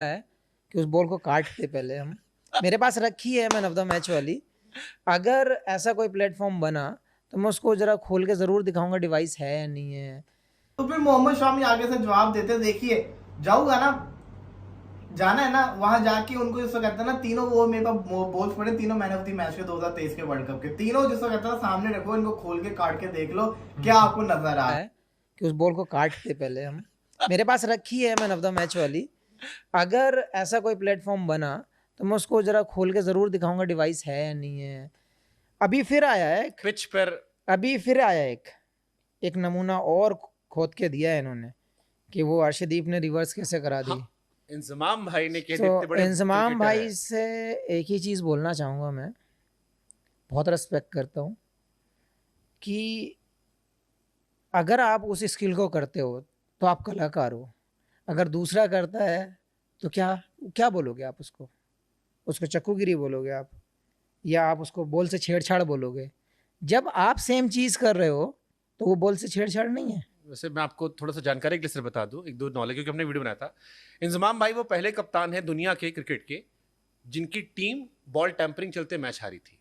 है कि उस बॉल को काट दे पहले हम। मेरे पास रखी है मैन ऑफ द मैच वाली। अगर ऐसा कोई प्लेटफॉर्म बना तो मैं उसको जरा खोल के जरूर दिखाऊंगा डिवाइस है या नहीं है। तो फिर मोहम्मद शामी आगे से जवाब देते, देखिए जाऊंगा ना, जाना है ना, वहां जाके उनको जिसको कहते हैं ना, तीनों वो मेरे पास बोल्स पड़े, तीनों मैन ऑफ द मैच के 2023 के वर्ल्ड कप के तीनों, जिसको कहते हैं सामने रखो, इनको खोल के काट के देख लो क्या आपको नजर आ रहा है कि उस बॉल को काट दे पहले हम। मेरे पास रखी है मैन ऑफ द मैच वाली। अगर ऐसा कोई प्लेटफॉर्म बना तो मैं उसको जरा खोल के जरूर दिखाऊंगा डिवाइस है या नहीं है। अभी फिर आया है पिच पर, अभी फिर आया एक नमूना और खोद के दिया है इन्होंने कि वो अर्शदीप ने रिवर्स कैसे करा दी। हाँ, इंजमाम भाई ने कह तो इतने बड़े इंजमाम क्रिकेटर भाई हैं। से एक ही चीज़ बोलना चाहूँगा, मैं बहुत रिस्पेक्ट करता हूँ कि अगर आप उस स्किल को करते हो तो आप कलाकार हो। अगर दूसरा करता है तो क्या क्या बोलोगे आप उसको? उसको चक्कूगिरी बोलोगे आप, या आप उसको बॉल से छेड़छाड़ बोलोगे? जब आप सेम चीज़ कर रहे हो तो वो बॉल से छेड़छाड़ नहीं है। वैसे मैं आपको थोड़ा सा जानकारी के लिए सिर्फ बता दूं, एक दो नॉलेज, क्योंकि हमने वीडियो बनाया था। इंजमाम भाई वो पहले कप्तान है दुनिया के क्रिकेट के जिनकी टीम बॉल टेम्परिंग चलते मैच हारी थी।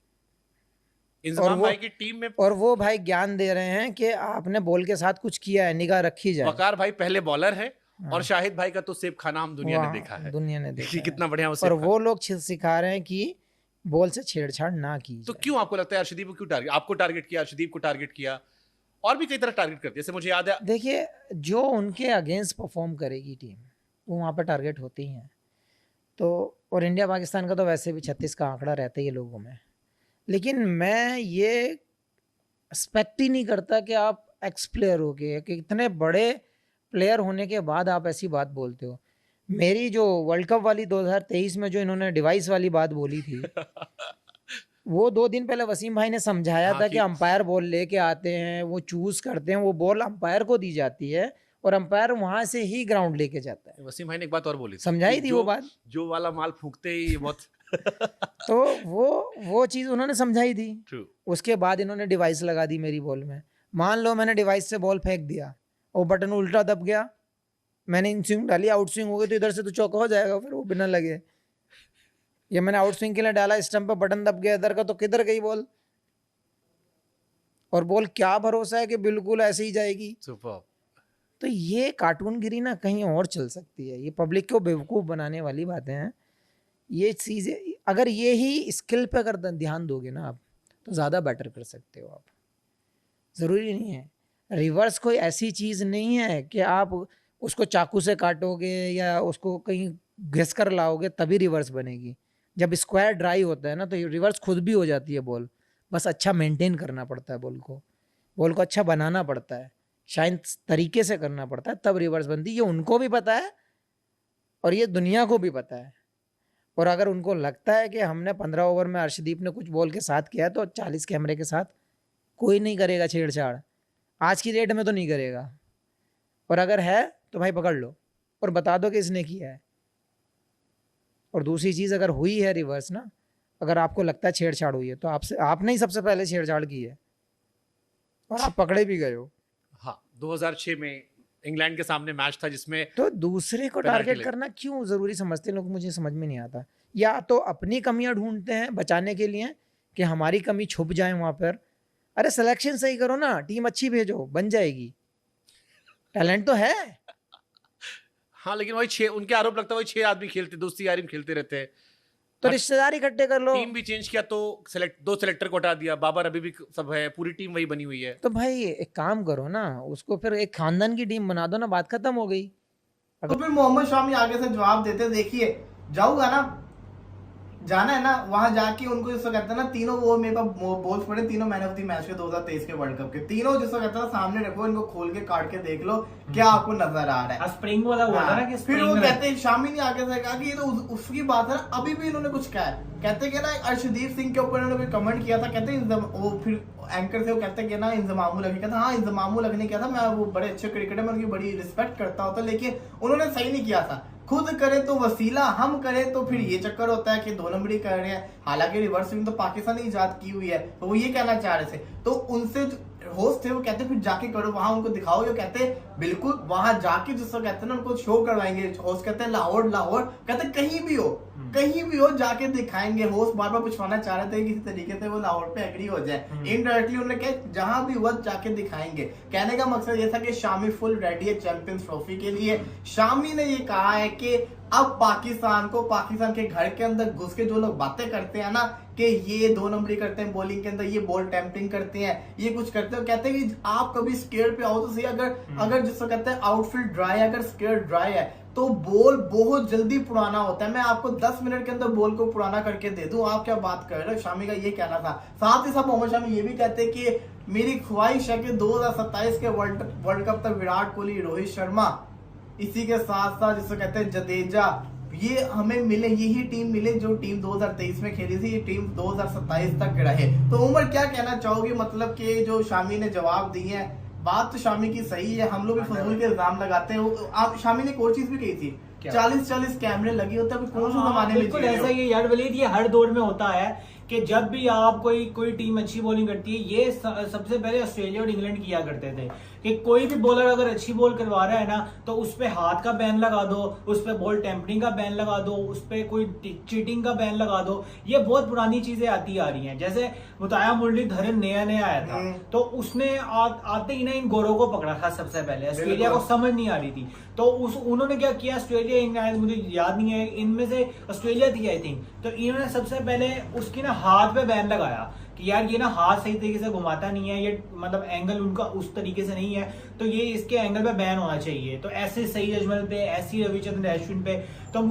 इंजमाम भाई की टीम में, और वो भाई ज्ञान दे रहे हैं कि आपने बॉल के साथ कुछ किया है, निगाह रखी जाए। वकार भाई पहले बॉलर है और शाहिद भाई का तो सेब खाना हम दुनिया ने देखा है। दुनिया ने देखा है। कितना बढ़िया और वो लोग सिखा रहे हैं कि बॉल से छेड़छाड़ ना की तो जाए। क्यों आपको लगता है अर्शदीप को क्यों टारगेट, आपको टारगेट किया, अर्शदीप को टारगेट किया, और भी कई तरह टारगेट करती है? जैसे मुझे याद है, देखिए जो उनके अगेंस्ट परफॉर्म करेगी टीम वो वहाँ पर टारगेट होती हैं। तो और इंडिया पाकिस्तान का तो वैसे भी 36 का आंकड़ा रहता ही है लोगों में। लेकिन मैं ये एक्सपेक्ट ही नहीं करता कि आप एक्स प्लेयर हो गए, कि इतने बड़े प्लेयर होने के बाद आप ऐसी बात बोलते हो। मेरी जो वर्ल्ड कप वाली 2023 में जो इन्होंने डिवाइस वाली बात बोली थी वो 2 दिन पहले वसीम भाई ने समझाया था कि अंपायर बॉल लेके आते हैं, वो चूज करते हैं, वो बॉल अंपायर को दी जाती है और अंपायर वहां से ही ग्राउंड लेके जाता है। वसीम भाई ने एक बात और बोली थी, समझाई थी वो बात, जो वाला माल फूंकते ही ये बहुत तो वो चीज उन्होंने समझाई थी। True. उसके बाद इन्होंने डिवाइस लगा दी मेरी बॉल में। मान लो मैंने डिवाइस से बॉल फेंक दिया और बटन उल्टा दब गया, मैंने इन स्विंग डाली, आउट स्विंग हो गई, तो इधर से तो चौका हो जाएगा फिर वो बिना लगे। या मैंने आउट स्विंग के लिए डाला, स्टंप पे बटन दब गया इधर का, तो किधर गई बॉल? और बॉल क्या भरोसा है कि बिल्कुल ऐसे ही जाएगी? सुपर। तो ये कार्टूनगिरी ना कहीं और चल सकती है, ये पब्लिक को बेवकूफ़ बनाने वाली बातें हैं। ये चीज़ें अगर ये ही स्किल पे अगर ध्यान दोगे ना आप तो ज़्यादा बेटर कर सकते हो आप। ज़रूरी नहीं है, रिवर्स कोई ऐसी चीज़ नहीं है कि आप उसको चाकू से काटोगे या उसको कहीं घिस कर लाओगे तभी रिवर्स बनेगी। जब स्क्वायर ड्राई होता है ना तो रिवर्स खुद भी हो जाती है बॉल। बस अच्छा मेंटेन करना पड़ता है बॉल को अच्छा बनाना पड़ता है, शायद तरीके से करना पड़ता है, तब रिवर्स बनती है। ये उनको भी पता है और ये दुनिया को भी पता है। और अगर उनको लगता है कि हमने 15 ओवर में अर्शदीप ने कुछ बॉल के साथ किया तो 40 कैमरे के साथ कोई नहीं करेगा छेड़छाड़, आज की डेट में तो नहीं करेगा। और अगर है तो भाई पकड़ लो और बता दो कि इसने किया है। और दूसरी चीज़, अगर हुई है रिवर्स ना, अगर आपको लगता है छेड़छाड़ हुई है तो आपने ही सबसे पहले छेड़छाड़ की है और आप पकड़े भी गए हो। हाँ, 2006 में इंग्लैंड के सामने मैच था जिसमें तो दूसरे को टारगेट करना क्यों जरूरी समझते हैं लोग, मुझे समझ में नहीं आता। या तो अपनी कमियां ढूंढते हैं बचाने के लिए कि हमारी कमी छुप जाए वहां पर। अरे सिलेक्शन सही करो ना, टीम अच्छी भेजो, बन जाएगी, टैलेंट तो है। हाँ, लेकिन वही उनके आरोप लगता है वही 6 आदमी खेलते, दोस्ती यारी में खेलते रहते हैं। तो रिश्तेदार इकट्ठे कर लो। टीम भी चेंज किया तो 2 सेलेक्टर को हटा दिया, बाबर अभी भी सब है, पूरी टीम वही बनी हुई है। तो भाई एक काम करो ना, उसको फिर एक खानदान की टीम बना दो ना, बात खत्म हो गई। तो फिर मोहम्मद शामी आगे से जवाब देते, देखिए जाऊंगा ना, जाना है ना, वहां जाके उनको जिसको कहते हैं ना, तीनों वो मेरे पास बोल्स पड़े, तीनों मैन ऑफ द मैच के 2023 के वर्ल्ड कप के तीनों, जिसको कहते हैं सामने रखो, इनको खोल के काट के देख लो क्या आपको नजर आ रहा है। स्प्रिंग वाला हुआ था ना कि फिर वो कहते हैं, शामी ने आगे से कहा कि ये तो उसकी बात है ना, अभी भी इन्होंने कुछ कहा है, कहते कि ना अर्शदीप सिंह के ऊपर इन्होंने कमेंट किया था, कहते वो फिर एंकर से वो कहते कि ना इंजमामुल हक, कहता हाँ इंजमामुल हक ने किया था, मैं वो बड़े अच्छे क्रिकेटर, मैं उनकी बड़ी रिस्पेक्ट करता होता, लेकिन उन्होंने सही नहीं किया था। खुद करे तो वसीला, हम करे तो फिर ये चक्कर होता है कि 2 नंबरी कर रहे हैं। हालांकि रिवर्स स्विंग तो पाकिस्तान ने इजाद की हुई है, तो वो ये कहना चाह रहे थे। तो उनसे होस्ट थे वो कहते फिर जाके करो, वहां उनको दिखाओ। ये कहते बिल्कुल वहां जाके जिसको कहते हैं ना उनको शो करवाएंगे। होस्ट कहते हैं लाहौर लाहौर, कहते हैं कहीं भी हो जाके दिखाएंगे। होस्ट बार बार पूछवाना चाह रहे थे किसी तरीके से वो लाहौर पे एग्री हो जाए। इनडायरेक्टली उन्होंने कहा जहां भी हुआ जाके दिखाएंगे। कहने का मकसद ये था कि शामी फुल रेडी है चैंपियंस ट्रॉफी के लिए। शामी ने ये कहा है कि अब पाकिस्तान के घर के अंदर घुस के जो लोग बातें करते हैं ना कि ये 2 नंबरी करते हैं बॉलिंग के अंदर, ये बॉल टेम्परिंग करते हैं, ये कुछ करते हैं, कहते हैं कि आप कभी स्केयर पे आओ तो सही। अगर जिसको कहते हैं आउटफील्ड ड्राई है, अगर स्केयर ड्राई है तो बॉल बहुत जल्दी पुराना होता है। मैं आपको 10 मिनट के अंदर बॉल को पुराना करके दे दूं, आप क्या बात कर रहे हो। शामी का ये कहना था। साथ ही साथ मोहम्मद शामी ये भी कहते हैं कि मेरी ख्वाहिश है कि 2027 के वर्ल्ड कप तक विराट कोहली, रोहित शर्मा, इसी के साथ साथ जिसको कहते हैं जडेजा, ये हमें मिले, यही टीम मिले जो टीम 2023 में खेली थी, ये टीम 2027 तक रहे। तो उमर क्या कहना चाहोगे, मतलब कि जो शामी ने जवाब दी है, बात तो शामी की सही है, हम लोग भी फजूल के इल्जाम लगाते हैं। आप शामी ने एक और चीज भी कही थी, 40-40 कैमरे लगे होते हैं, कौन से जमाने में बिल्कुल ऐसा ही है यार वलीद, ये हर दौर में होता है कि जब भी आप कोई टीम अच्छी बॉलिंग करती है, ये सबसे पहले ऑस्ट्रेलिया और इंग्लैंड किया करते थे कि कोई भी बॉलर अगर अच्छी बॉल करवा रहा है ना तो उस पे हाथ का बैन लगा दो, उस पे बॉल टेम्परिंग का बैन लगा दो, उस पे कोई चीटिंग का बैन लगा दो। ये बहुत पुरानी चीजें आती आ रही हैं। जैसे मुताया मुरलीधरन नया आया था तो उसने आते ही ना इन गोरों को पकड़ा था सबसे पहले। ऑस्ट्रेलिया को समझ नहीं आ रही थी तो उन्होंने क्या किया, ऑस्ट्रेलिया इंग्लैंड मुझे याद नहीं है, इनमें से ऑस्ट्रेलिया थी आई थिंक, तो इन्होंने सबसे पहले उसकी ना हाथ पे बैन लगाया कि यार ये ना हाथ सही तरीके से घुमाता नहीं है, ये मतलब एंगल उनका उस तरीके से नहीं है, तो ये इसके एंगल पे बैन होना चाहिए। तो ऐसे सही अजमल पे, ऐसी रविचंद्रन अश्विन पे, तो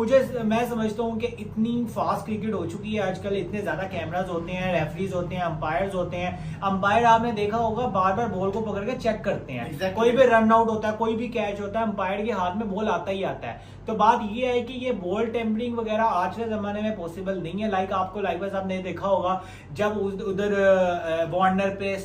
मैं समझता हूँ कि इतनी फास्ट क्रिकेट हो चुकी है आजकल, इतने ज्यादा कैमराज होते हैं, रेफरीज होते हैं, अंपायर्स होते हैं। अंपायर आपने देखा होगा बार बार बॉल को पकड़ के चेक करते हैं, कोई भी रन आउट होता है, कोई भी कैच होता है, अंपायर के हाथ में बॉल आता ही आता है। तो बात ये है कि ये बॉल टेम्परिंग वगैरह आज के जमाने में पॉसिबल नहीं है। लाइक आपको लाइक साहब ने देखा होगा जब उधर वार्नर पे,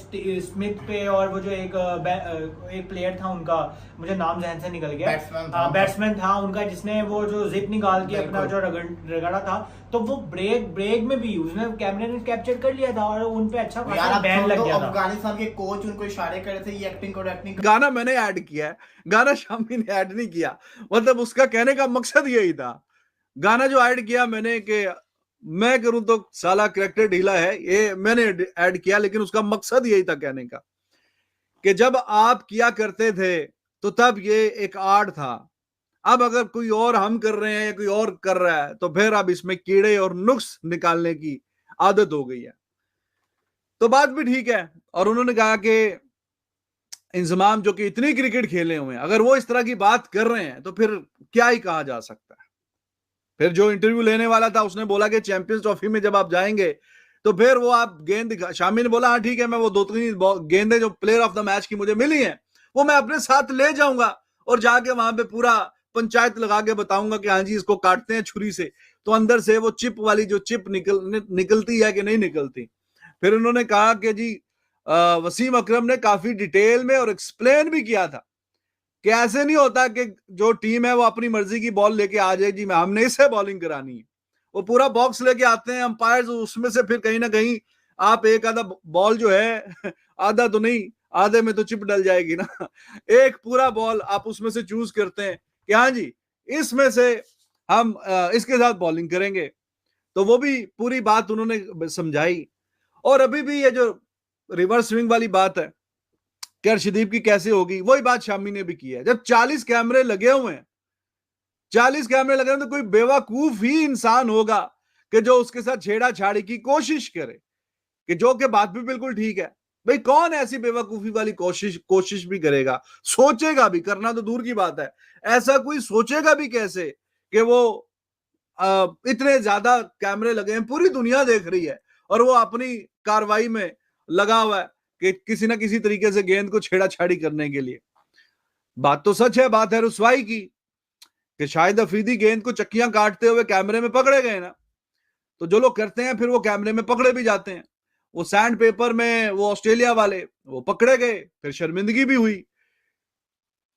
स्मिथ पे, और वो जो एक प्लेयर था उनका, मुझे नाम जहन से निकल गया, बैट्समैन था उनका, जिसने वो जो जिप निकाल के अपना जो रगड़ा था, तो वो ब्रेक में भी उसने कैमरे ने कैप्चर कर लिया था और उन पे अच्छा खासा बैन लग गया था। अफगानिस्तान के कोच उनको इशारे कर रहे थे, ये एक्टिंग करो, एक्टिंग करो। गाना मैंने ऐड किया है, गाना शामी ने ऐड नहीं किया, मतलब उसका कहने का मकसद यही था। गाना जो ऐड किया मैंने कि मैं करूं तो साला कैरेक्टर ढीला है, ये मैंने ऐड किया, लेकिन उसका मकसद यही था कहने का कि जब आप किया करते थे तो तब ये एक आर्ट था, अब अगर कोई और हम कर रहे हैं या कोई और कर रहा है तो फिर अब इसमें कीड़े और नुक्स निकालने की आदत हो गई है। तो बात भी ठीक है। और उन्होंने कहा कि इंजमाम जो कि इतनी क्रिकेट खेले हुए हैं, अगर वो इस तरह की बात कर रहे हैं तो फिर क्या ही कहा जा सकता है। फिर जो इंटरव्यू लेने वाला था उसने बोला कि चैंपियंस ट्रॉफी में जब आप जाएंगे तो फिर वो आप गेंद, शामी ने बोला हाँ ठीक है, मैं वो 2-3 गेंदें जो प्लेयर ऑफ द मैच की मुझे मिली हैं वो मैं अपने साथ ले जाऊंगा और जाके वहां पे पूरा पंचायत लगा के बताऊंगा कि हाँ जी इसको काटते हैं छुरी से, तो अंदर से वो चिप वाली जो चिप निकलती है कि नहीं निकलती। फिर उन्होंने कहा कि जी वसीम अकरम ने काफी डिटेल में और एक्सप्लेन भी किया था कि ऐसे नहीं होता कि जो टीम है वो अपनी मर्जी की बॉल लेके आ जाए, जी मैं हमने इसे बॉलिंग करानी है। वो पूरा बॉक्स लेके आते हैं अंपायर्स, उसमें से फिर कहीं ना कहीं आप एक आधा बॉल जो है आधा तो नहीं, आधे में तो चिप डल जाएगी ना, एक पूरा बॉल आप उसमें से चूज करते हैं कि हाँ जी इसमें से हम इसके साथ बॉलिंग करेंगे। तो वो भी पूरी बात उन्होंने समझाई। और अभी भी ये जो रिवर्स स्विंग वाली बात है कि अर्शदीप की कैसे होगी, वही बात शामी ने भी की है। जब 40 कैमरे लगे हुए हैं, 40 कैमरे लगे हैं, तो कोई बेवकूफ ही इंसान होगा कि जो उसके साथ छेड़ाछाड़ी की कोशिश करे, कि जो के बात भी बिल्कुल ठीक है। भाई कौन ऐसी बेवकूफी वाली कोशिश भी करेगा, सोचेगा भी, करना तो दूर की बात है, ऐसा कोई सोचेगा भी कैसे कि वो इतने ज्यादा कैमरे लगे हैं, पूरी दुनिया देख रही है और वो अपनी कार्रवाई में लगा हुआ है कि किसी ना किसी तरीके से गेंद को छेड़ाछाड़ी करने के लिए। बात तो सच है, बात है रुसवाई की कि शाहिद अफरीदी गेंद को चक्कियां काटते हुए कैमरे में पकड़े गए ना, तो जो लोग करते हैं फिर वो कैमरे में पकड़े भी जाते हैं। वो सैंड पेपर में वो ऑस्ट्रेलिया वाले वो पकड़े गए, फिर शर्मिंदगी भी हुई।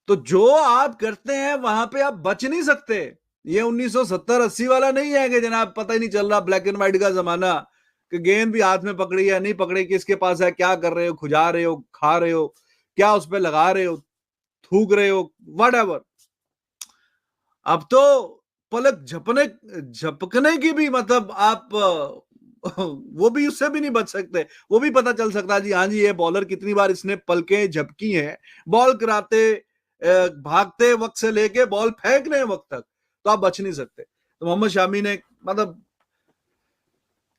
तो जो आप करते हैं वहां पे आप बच नहीं सकते। ये 1970-80 वाला नहीं है कि जनाब पता ही नहीं चल रहा, ब्लैक एंड व्हाइट का जमाना, कि गेंद भी हाथ में पकड़ी है नहीं पकड़ी, किसके पास है, क्या कर रहे हो, खुजा रहे हो, खा रहे हो, क्या उस पर लगा रहे हो। थूक रहे हो, व्हाटएवर। अब तो पलक झपकने की भी मतलब आप वो भी, उससे भी नहीं बच सकते। वो भी पता चल सकता है जी, हाँ जी ये बॉलर कितनी बार इसने पलकें झपकी हैं, बॉल कराते भागते वक्त से लेके बॉल फेंकने वक्त तक, तो आप बच नहीं सकते। तो मोहम्मद शामी ने मतलब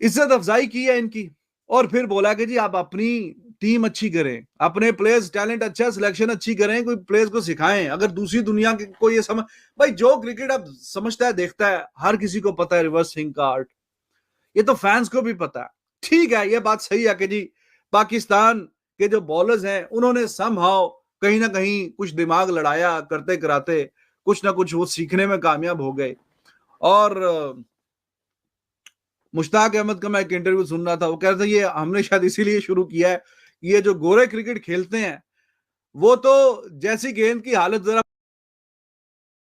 इज्जत अफजाई की है इनकी, और फिर बोला कि जी आप अपनी टीम अच्छी करें, अपने प्लेयर्स टैलेंट अच्छा, सिलेक्शन अच्छी करें, कोई प्लेयर्स को सिखाएं। अगर दूसरी दुनिया के कोई ये समझ, भाई जो क्रिकेट अब समझता है देखता है, हर किसी को पता है रिवर्स स्विंग का आर्ट, ये तो फैंस को भी पता है। ठीक है, ये बात सही है कि जी पाकिस्तान के जो बॉलर्स हैं उन्होंने समहाउ कहीं ना कहीं कुछ दिमाग लड़ाया, करते कराते कुछ ना कुछ वो सीखने में कामयाब हो गए। और मुश्ताक अहमद का मैं एक इंटरव्यू सुन रहा था, वो कह रहे थे ये हमने शायद इसीलिए शुरू किया है, ये जो गोरे क्रिकेट खेलते हैं वो तो जैसी गेंद की हालत जरा